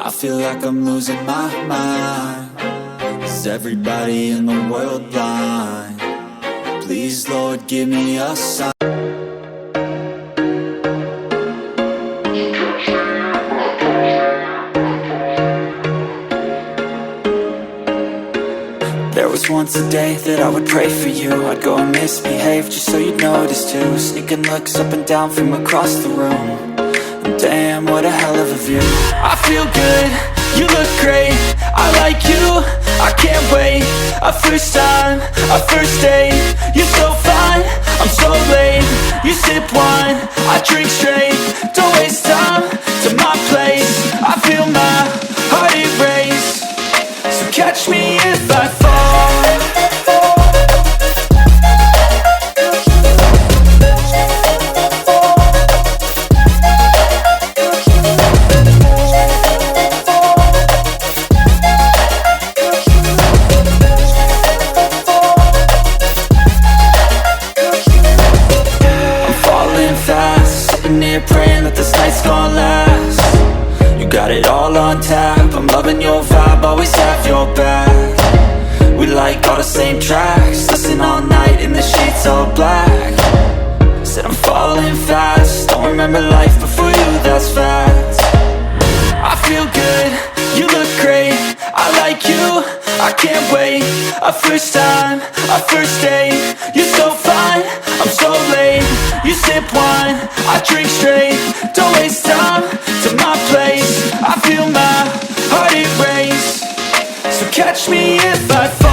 I feel like I'm losing my mind. Is everybody in the world blind? Please, Lord, give me a sign. There was once a day that I would pray for you. I'd go and misbehave just so you'd notice too. Sneaking looks up and down from across the room. And damn, what a hell of a view. I feel good, you look great, I like you, I can't wait. A first time, a first date. You're so fine, I'm so late. You sip wine, I drink straight. Don't waste time to my place. I feel my heart erase. So catch me if I fall. Praying that this night's gonna last. You got it all on tap, I'm loving your vibe, always have your back. We like all the same tracks, listen all night in the sheets all black. Said I'm falling fast, don't remember life before you, that's fact. I feel good, you look great, I like you, I can't wait. A first time, a first date. You're so fine, I'm so late. You sip wine, I drink straight. Don't waste time to my place. I feel my heart erase. So catch me if I fall.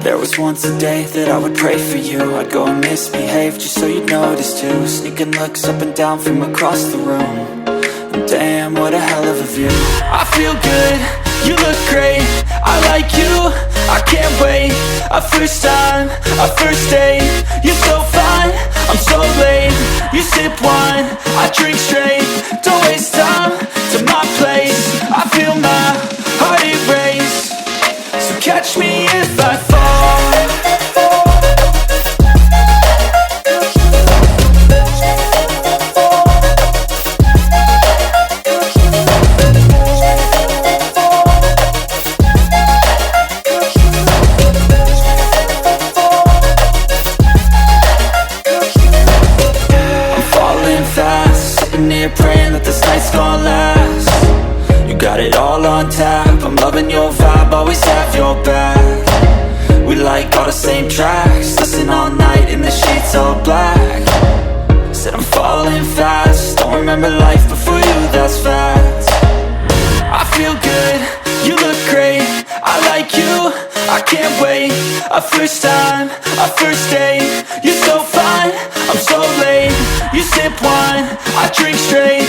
There was once a day that I would pray for you. I'd go and misbehave just so you'd notice too. Sneaking looks up and down from across the room. And damn, what a hell of a view. I feel good, you look great, I like you, I can't wait. A first time, a first date. You're so fine, I'm so late. You sip wine, I drink straight. Don't waste time to my place. I feel my heart erase. So catch me if I fall. Praying that this night's gonna last. You got it all on tap, I'm loving your vibe, always have your back. We like all the same tracks, listen all night in the sheets all black. Said I'm falling fast, don't remember life before you, that's fact. I feel good, you look great, I like you, I can't wait. A first time, a first date. You're so fine, I'm so late. You sip wine, I drink straight.